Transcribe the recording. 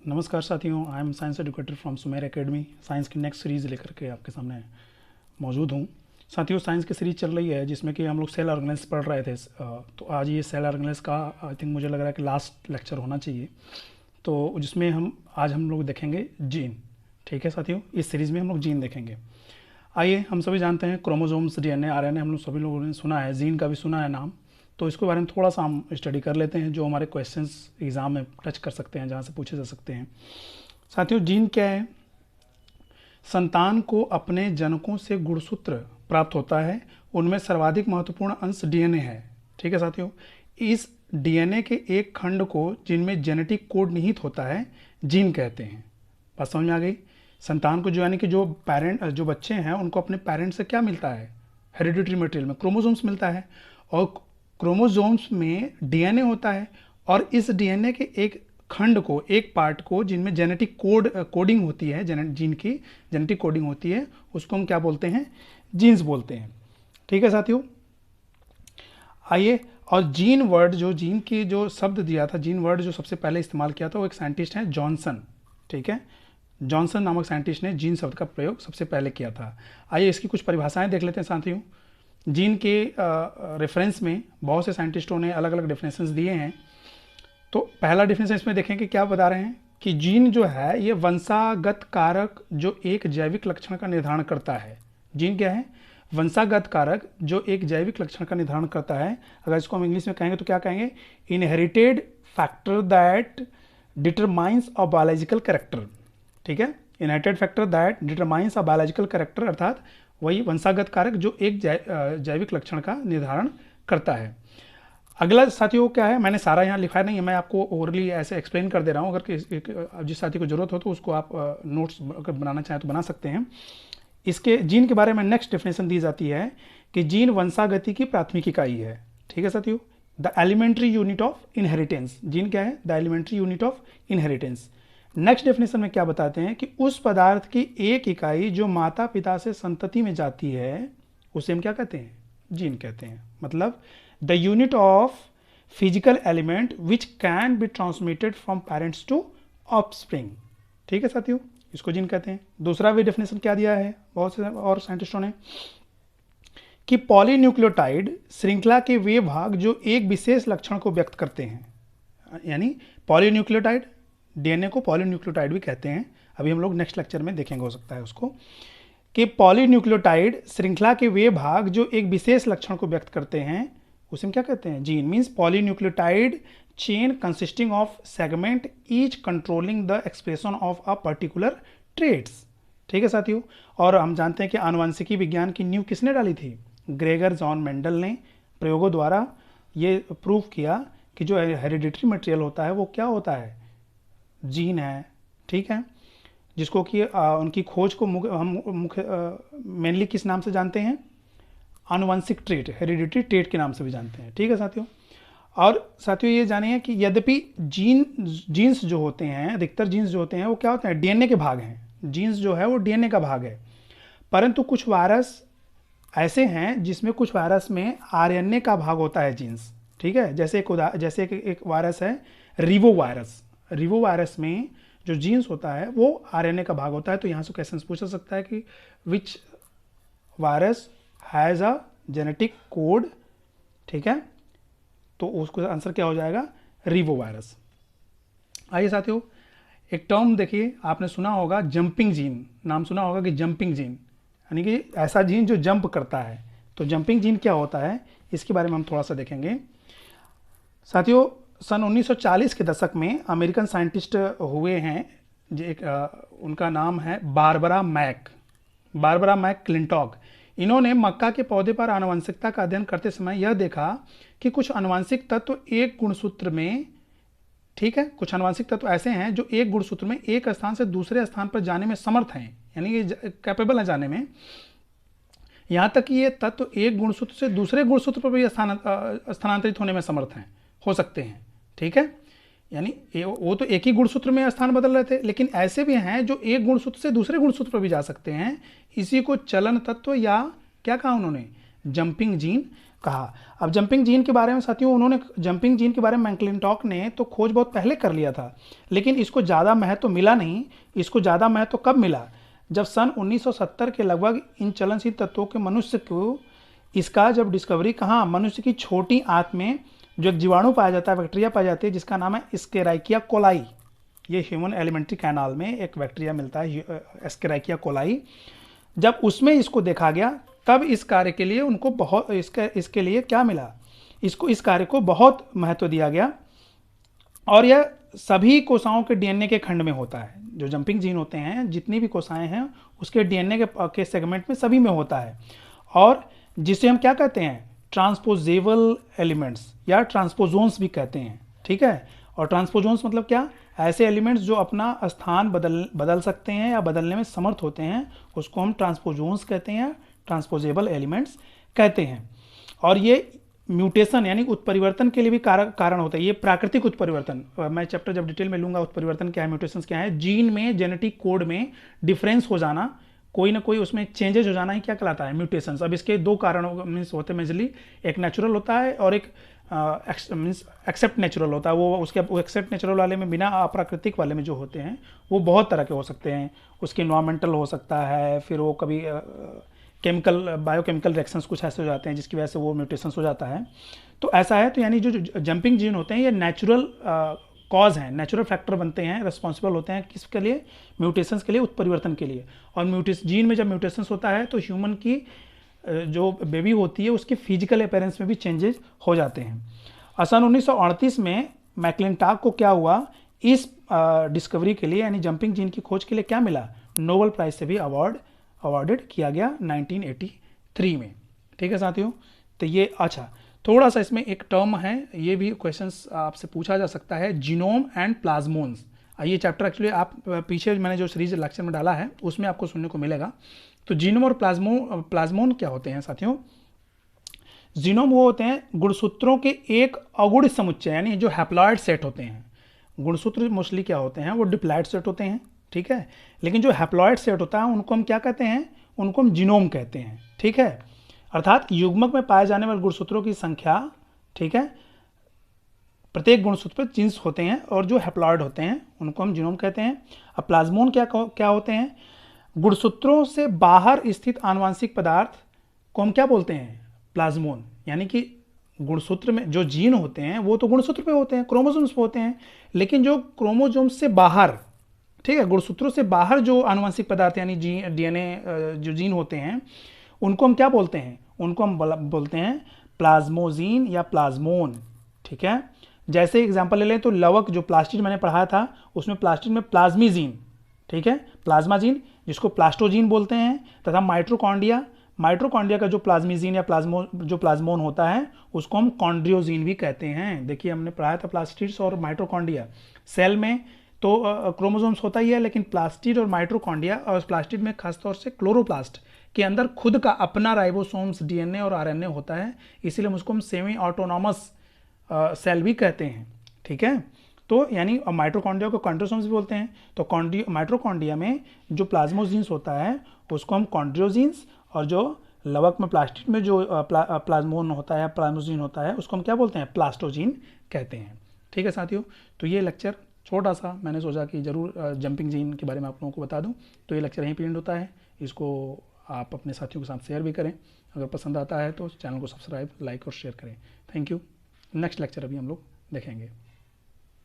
नमस्कार साथियों, I am science educator from Sumer academy. Science की नेक्स्ट सीरीज़ लेकर के आपके सामने मौजूद हूँ। साथियों, साइंस की सीरीज़ चल रही है जिसमें कि हम लोग सेल ऑर्गेनेल्स पढ़ रहे थे। तो आज ये सेल ऑर्गेनेल्स का आई थिंक मुझे लग रहा है कि लास्ट लेक्चर होना चाहिए। तो जिसमें आज हम लोग देखेंगे जीन। ठीक है साथियों, इस सीरीज़ में हम लोग जीन देखेंगे। आइए, हम सभी जानते हैं क्रोमोसोम्स, डीएनए, आरएनए हम लोग सभी लोगों ने सुना है, जीन का भी सुना है नाम। तो इसके बारे में थोड़ा सा हम स्टडी कर लेते हैं, जो हमारे क्वेश्चंस एग्जाम में टच कर सकते हैं, जहाँ से पूछे जा सकते हैं। साथियों, जीन क्या है? संतान को अपने जनकों से गुणसूत्र प्राप्त होता है, उनमें सर्वाधिक महत्वपूर्ण अंश डीएनए है। ठीक है साथियों, इस डीएनए के एक खंड को जिनमें जेनेटिक कोड निहित होता है जीन कहते हैं। बात समझ में आ गई? संतान को जो यानी कि जो बच्चे हैं उनको अपने पेरेंट्स से क्या मिलता है? हेरिडिटरी मटेरियल में क्रोमोसोम्स मिलता है, और क्रोमोसोम्स में डीएनए होता है, और इस डीएनए के एक खंड को, एक पार्ट को जिनमें जेनेटिक कोडिंग होती है, जीन की जेनेटिक कोडिंग होती है, उसको हम क्या बोलते हैं? जीन्स बोलते हैं। ठीक है साथियों, आइए। और जीन वर्ड, जो जीन की जो शब्द दिया था, जीन वर्ड जो सबसे पहले इस्तेमाल किया था वो एक साइंटिस्ट हैं, जॉनसन। ठीक है, जॉनसन नामक साइंटिस्ट ने जीन शब्द का प्रयोग सबसे पहले किया था। आइए इसकी कुछ परिभाषाएं देख लेते हैं साथियों। जीन के रेफरेंस में बहुत से साइंटिस्टों ने अलग अलग डेफिनेशंस दिए हैं। तो पहला डेफिनेशन इसमें देखें कि क्या बता रहे हैं कि जीन जो है ये वंशागत कारक जो एक जैविक लक्षण का निर्धारण करता है। जीन क्या है? वंशागत कारक जो एक जैविक लक्षण का निर्धारण करता है। अगर इसको हम इंग्लिश में कहेंगे तो क्या कहेंगे? Inherited factor that determines a biological character. ठीक है, inherited factor that determines a biological character, अर्थात वही वंशागत कारक जो एक जैविक लक्षण का निर्धारण करता है। अगला साथियों क्या है, मैंने सारा यहाँ लिखा नहीं है, मैं आपको ओवरली ऐसे एक्सप्लेन कर दे रहा हूँ। अगर जिस साथी को जरूरत हो तो उसको आप नोट्स अगर बनाना चाहें तो बना सकते हैं। इसके जीन के बारे में नेक्स्ट डेफिनेशन दी जाती है कि जीन वंशागति की प्राथमिक इकाई है। ठीक है साथियों, the elementary unit of inheritance. Gene क्या है? The elementary unit of inheritance. Next definition में क्या बताते हैं कि उस पदार्थ की एक इकाई जो माता पिता से संतति में जाती है उसे हम क्या कहते हैं? जीन कहते हैं। मतलब the unit of physical element which can be transmitted from parents to offspring. ठीक है साथियों, इसको जीन कहते हैं। दूसरा भी डेफिनेशन क्या दिया है बहुत से और साइंटिस्टों ने, कि पॉलीन्यूक्लियोटाइड श्रृंखला के वे भाग जो एक विशेष लक्षण को व्यक्त करते हैं। यानी पॉलीन्यूक्लियोटाइड, डीएनए को पॉलीन्यूक्लियोटाइड भी कहते हैं। अभी हम लोग नेक्स्ट लेक्चर में देखेंगे हो सकता है उसको, कि पॉलीन्यूक्लियोटाइड श्रृंखला के वे भाग जो एक विशेष लक्षण को व्यक्त करते हैं उसे हम क्या कहते हैं? Gene. Means polynucleotide chain consisting of segment each controlling the expression of a particular traits. ठीक है साथियों, और हम जानते हैं कि आनुवंशिकी विज्ञान की नींव किसने डाली थी? ग्रेगर जॉन मेंडल ने प्रयोगों द्वारा ये प्रूव किया कि जो हेरिडिटरी मटेरियल होता है वो क्या होता है? जीन है। ठीक है, जिसको कि उनकी खोज को हम मुख्य मेनली किस नाम से जानते हैं? आनुवंशिक ट्रेट, हेरिडिटरी ट्रेट के नाम से भी जानते हैं। ठीक है साथियों, और साथियों ये जानिए कि यद्यपि जीन्स जो होते हैं, अधिकतर जीन्स जो होते हैं वो क्या होते हैं? डीएनए के भाग हैं। जीन्स जो है वो डीएनए का भाग है, परंतु कुछ वायरस ऐसे हैं जिसमें कुछ वायरस में आरएनए का भाग होता है जीन्स। ठीक है, जैसे एक वायरस है रिवो वायरस। रिवो वायरस में जो जीन्स होता है वो आरएनए का भाग होता है। तो यहाँ से क्वेश्चन पूछा सकता है कि which virus has a genetic code. ठीक है, तो उसका आंसर क्या हो जाएगा? रिवो वायरस। आइए साथियों, एक टर्म देखिए, आपने सुना होगा जंपिंग जीन। नाम सुना होगा कि जंपिंग जीन, यानी कि ऐसा जीन जो जंप करता है। तो जंपिंग जीन क्या होता है, इसके बारे में हम थोड़ा सा देखेंगे साथियों। सन 1940 के दशक में अमेरिकन साइंटिस्ट हुए हैं, उनका नाम है बारबरा मैक क्लिंटॉक। इन्होंने मक्का के पौधे पर आनुवंशिकता का अध्ययन करते समय यह देखा कि कुछ आनुवंशिक तत्व एक गुणसूत्र में, ठीक है, कुछ आनुवंशिक तत्व ऐसे हैं जो एक गुणसूत्र में एक स्थान से दूसरे स्थान पर जाने में समर्थ हैं, यानी कि कैपेबल है जाने में। यहाँ तक कि ये तत्व एक गुणसूत्र से दूसरे गुणसूत्र पर भी स्थानांतरित होने में समर्थ हैं, हो सकते हैं। ठीक है, यानी वो तो एक ही गुणसूत्र में स्थान बदल रहे थे, लेकिन ऐसे भी हैं जो एक गुणसूत्र से दूसरे गुणसूत्र पर भी जा सकते हैं। इसी को चलन तत्व या क्या कहा उन्होंने? जंपिंग जीन कहा। अब जंपिंग जीन के बारे में साथियों, उन्होंने जंपिंग जीन के बारे में मैकक्लिंटॉक ने तो खोज बहुत पहले कर लिया था, लेकिन इसको ज़्यादा महत्व मिला नहीं। इसको ज़्यादा महत्व कब मिला? जब सन 1970 के लगभग इन चलनशील तत्वों के मनुष्य को इसका जब डिस्कवरी कहाँ, मनुष्य की छोटी आंत में जो एक जीवाणु पाया जाता है, बैक्टीरिया पाया जाती है, जिसका नाम है एस्केरिचिया कोलाई। ये ह्यूमन एलिमेंट्री कैनाल में एक बैक्टीरिया मिलता है एस्केरिचिया कोलाई। जब उसमें इसको देखा गया तब इस कार्य के लिए उनको बहुत इसके लिए क्या मिला, इस कार्य को बहुत महत्व दिया गया। और यह सभी कोशिकाओं के डीएनए के खंड में होता है। जो जंपिंग जीन होते हैं, जितनी भी कोशिकाएं हैं उसके डीएनए के सेगमेंट में सभी में होता है, और जिसे हम क्या कहते हैं, ट्रांसपोजेबल एलिमेंट्स या ट्रांसपोजोन्स भी कहते हैं। ठीक है, और ट्रांसपोजोन्स मतलब क्या, ऐसे एलिमेंट्स जो अपना स्थान बदल सकते हैं या बदलने में समर्थ होते हैं, उसको हम ट्रांसपोजोन्स कहते हैं, ट्रांसपोजेबल एलिमेंट्स कहते हैं। और ये म्यूटेशन यानी उत्परिवर्तन के लिए भी कारण होता है। ये प्राकृतिक उत्परिवर्तन, मैं चैप्टर जब डिटेल में लूंगा उत्परिवर्तन क्या है, म्यूटेशंस क्या है, जीन में जेनेटिक कोड में डिफरेंस हो जाना, कोई ना कोई उसमें चेंजेस हो जाना ही क्या कहलाता है, म्यूटेशंस। अब इसके दो कारण मीन्स होते हैं मेजरली, एक नेचुरल होता है और एक मीन्स एक्सेप्ट नेचुरल होता है। वो एक्सेप्ट नेचुरल वाले में, बिना अप्राकृतिक वाले में जो होते हैं वो बहुत तरह के हो सकते हैं। उसके इन्वायरमेंटल हो सकता है, फिर वो कभी केमिकल बायोकेमिकल रिएक्शंस कुछ ऐसे हो जाते हैं जिसकी वजह से वो म्यूटेशंस हो जाता है। तो ऐसा है। तो यानी जो जंपिंग जीन होते हैं ये नेचुरल कॉज हैं, नेचुरल फैक्टर बनते हैं, रिस्पॉन्सिबल होते हैं किसके लिए, म्यूटेशंस के लिए, उत्परिवर्तन के लिए। और जीन में जब म्यूटेशंस होता है तो ह्यूमन की जो बेबी होती है उसकी फिजिकल अपीयरेंस में भी चेंजेस हो जाते हैं। सन 1938 में मैकक्लिंटॉक को क्या हुआ, इस डिस्कवरी के लिए यानी जंपिंग जीन की खोज के लिए क्या मिला, नोबेल प्राइज से भी अवॉर्डेड किया गया 1983 में। ठीक है साथियों, तो ये अच्छा थोड़ा सा इसमें एक टर्म है, ये भी क्वेश्चंस आपसे पूछा जा सकता है, जीनोम एंड प्लाज्मोन्स। ये चैप्टर एक्चुअली आप पीछे मैंने जो सीरीज लेक्चर में डाला है उसमें आपको सुनने को मिलेगा। तो जीनोम और प्लाज्मोन क्या होते हैं साथियों? जीनोम वो होते हैं गुणसूत्रों के एक अगुण समुच्चय, यानी जो हैप्लॉइड सेट होते हैं। गुणसूत्र मोस्टली क्या होते हैं, वो डिप्लॉइड सेट होते हैं। ठीक है, लेकिन जो हैप्लॉइड सेट होता है उनको हम क्या कहते हैं, उनको हम जीनोम कहते हैं। ठीक है, अर्थात युग्मक में पाए जाने वाले गुणसूत्रों की संख्या, ठीक है, प्रत्येक गुणसूत्र पर जीन्स होते हैं, और जो हैप्लॉइड होते हैं उनको हम जीनोम कहते हैं। अब प्लाज्मोन क्या होते हैं, गुणसूत्रों से बाहर स्थित आनुवांशिक पदार्थ को हम क्या बोलते हैं, प्लाज्मोन। यानी कि गुणसूत्र में जो जीन होते हैं वो तो गुणसूत्र पे होते हैं, क्रोमोसोम्स पे होते हैं, लेकिन जो क्रोमोसोम्स से बाहर, ठीक है, गुणसूत्रों से बाहर जो आनुवंशिक पदार्थ यानी डीएनए जो जीन होते हैं उनको हम क्या बोलते हैं, उनको हम बोलते हैं प्लाज्मोजीन या प्लाज्मोन। ठीक है, जैसे एग्जांपल ले लें तो लवक जो प्लास्टिड मैंने पढ़ाया था उसमें प्लास्टिड में प्लाज्मीजीन, ठीक है, प्लाज्मा जीन जिसको प्लास्टोजीन बोलते हैं, तथा माइटोकॉन्ड्रिया का जो प्लाज्मीजीन या प्लाज्मोन होता है उसको हम कॉन्ड्रियोजीन भी कहते हैं। देखिए हमने पढ़ाया था प्लास्टिड्स और माइटोकॉन्ड्रिया। सेल में तो क्रोमोसोम्स होता ही है, लेकिन प्लास्टिड और माइटोकॉन्ड्रिया, और प्लास्टिड में खासतौर से क्लोरोप्लास्ट के अंदर खुद का अपना राइबोसोम्स, डीएनए और आरएनए होता है, इसीलिए हम उसको सेमी ऑटोनॉमस सेल भी कहते हैं। ठीक है, तो यानी माइटोकॉन्ड्रिया को कॉन्ड्रोसोम्स भी बोलते हैं। तो माइटोकॉन्ड्रिया में जो प्लाज्मोजीन्स होता है उसको हम कॉन्ड्रियोजीन्स, और जो लवक में प्लास्टिड में जो प्लाज्मोन होता है, प्लाज्मोजीन होता है, उसको हम क्या बोलते हैं, प्लास्टोजीन कहते हैं। ठीक है साथियों, तो ये लेक्चर छोटा सा मैंने सोचा कि ज़रूर जंपिंग जीन के बारे में आप लोगों को बता दूं। तो ये लेक्चर यहीं पे एंड होता है, इसको आप अपने साथियों के साथ शेयर भी करें। अगर पसंद आता है तो चैनल को सब्सक्राइब, लाइक और शेयर करें। Thank you. नेक्स्ट लेक्चर अभी हम लोग देखेंगे।